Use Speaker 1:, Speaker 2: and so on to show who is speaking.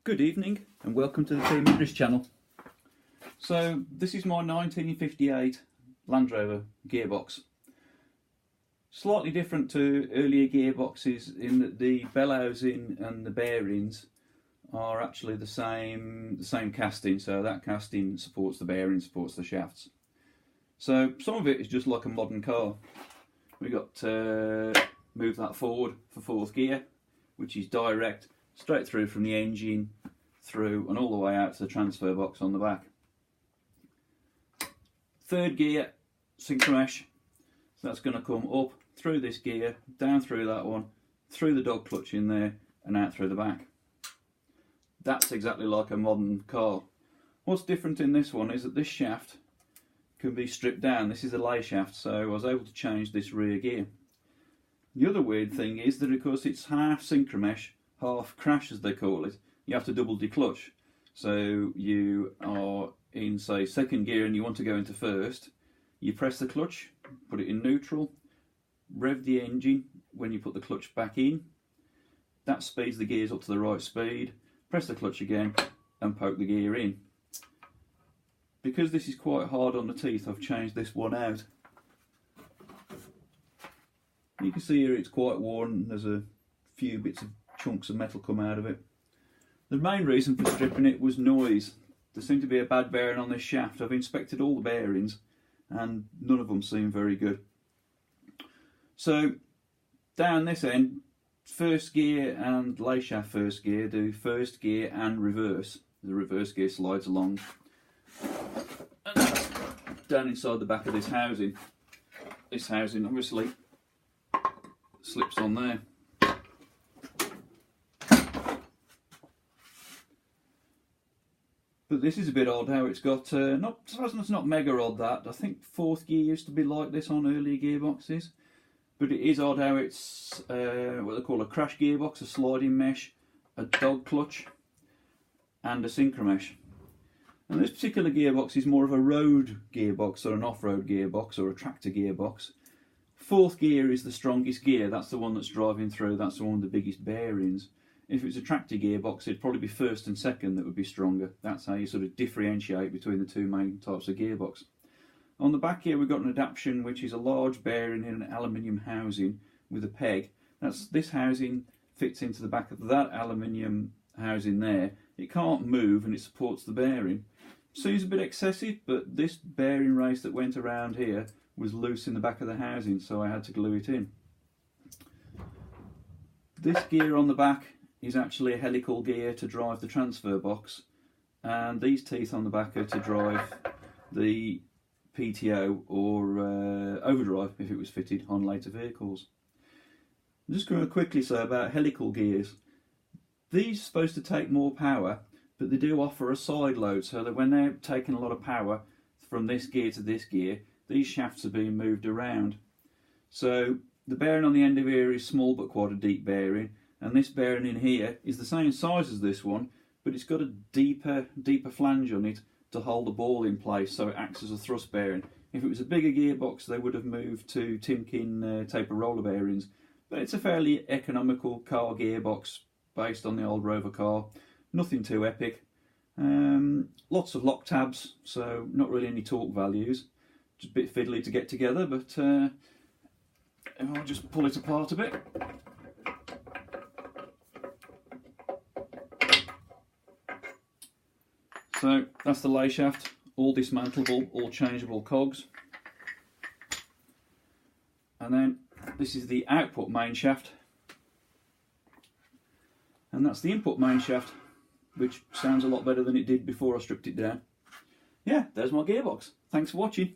Speaker 1: Good evening and welcome to the Team English channel. So this is my 1958 Land Rover gearbox. Slightly different to earlier gearboxes in that the bell housing and the bearings are actually the same casting, so that casting supports the bearing, supports the shafts. So some of it is just like a modern car. We got to move that forward for fourth gear, which is direct straight through from the engine through and all the way out to the transfer box on the back. Third gear, synchromesh, so that's going to come up through this gear, down through that one, through the dog clutch in there and out through the back. That's exactly like a modern car. What's different in this one is that this shaft can be stripped down. This is a lay shaft, so I was able to change this rear gear. The other weird thing is that because it's half synchromesh, half crash as they call it, you have to double declutch. So you are in, say, second gear and you want to go into first, you press the clutch, put it in neutral, rev the engine when you put the clutch back in. That speeds the gears up to the right speed, press the clutch again and poke the gear in. Because this is quite hard on the teeth, I've changed this one out. You can see here it's quite worn, there's a few bits of chunks of metal come out of it. The main reason for stripping it was noise. There seemed to be a bad bearing on this shaft. I've inspected all the bearings and none of them seem very good. So down this end, first gear and lay shaft first gear do first gear and reverse. The reverse gear slides along and that's down inside the back of this housing. This housing obviously slips on there. But this is a bit odd how it's got, it's not mega odd that. I think fourth gear used to be like this on earlier gearboxes. But it is odd how it's what they call a crash gearbox, a sliding mesh, a dog clutch and a synchromesh. And this particular gearbox is more of a road gearbox or an off-road gearbox or a tractor gearbox. Fourth gear is the strongest gear, that's the one that's driving through, that's the one with the biggest bearings. If it was a tractor gearbox, it'd probably be first and second that would be stronger. That's how you sort of differentiate between the two main types of gearbox. On the back here we've got an adaptation which is a large bearing in an aluminium housing with a peg. This housing fits into the back of that aluminium housing there. It can't move and it supports the bearing. Seems a bit excessive, but this bearing race that went around here was loose in the back of the housing, so I had to glue it in. This gear on the back is actually a helical gear to drive the transfer box, and these teeth on the back are to drive the PTO or overdrive if it was fitted on later vehicles. I'm just going to quickly say about helical gears. These are supposed to take more power, but they do offer a side load, so that when they're taking a lot of power from this gear to this gear, these shafts are being moved around. So the bearing on the end of here is small but quite a deep bearing, and this bearing in here is the same size as this one, but it's got a deeper flange on it to hold the ball in place, so it acts as a thrust bearing. If it was a bigger gearbox they would have moved to Timken taper roller bearings, but it's a fairly economical car gearbox based on the old Rover car. Nothing too epic. Lots of lock tabs, so not really any torque values. Just a bit fiddly to get together, but I'll just pull it apart a bit. So that's the lay shaft, all dismantleable, all changeable cogs. And then this is the output main shaft. And that's the input main shaft, which sounds a lot better than it did before I stripped it down. Yeah, there's my gearbox. Thanks for watching.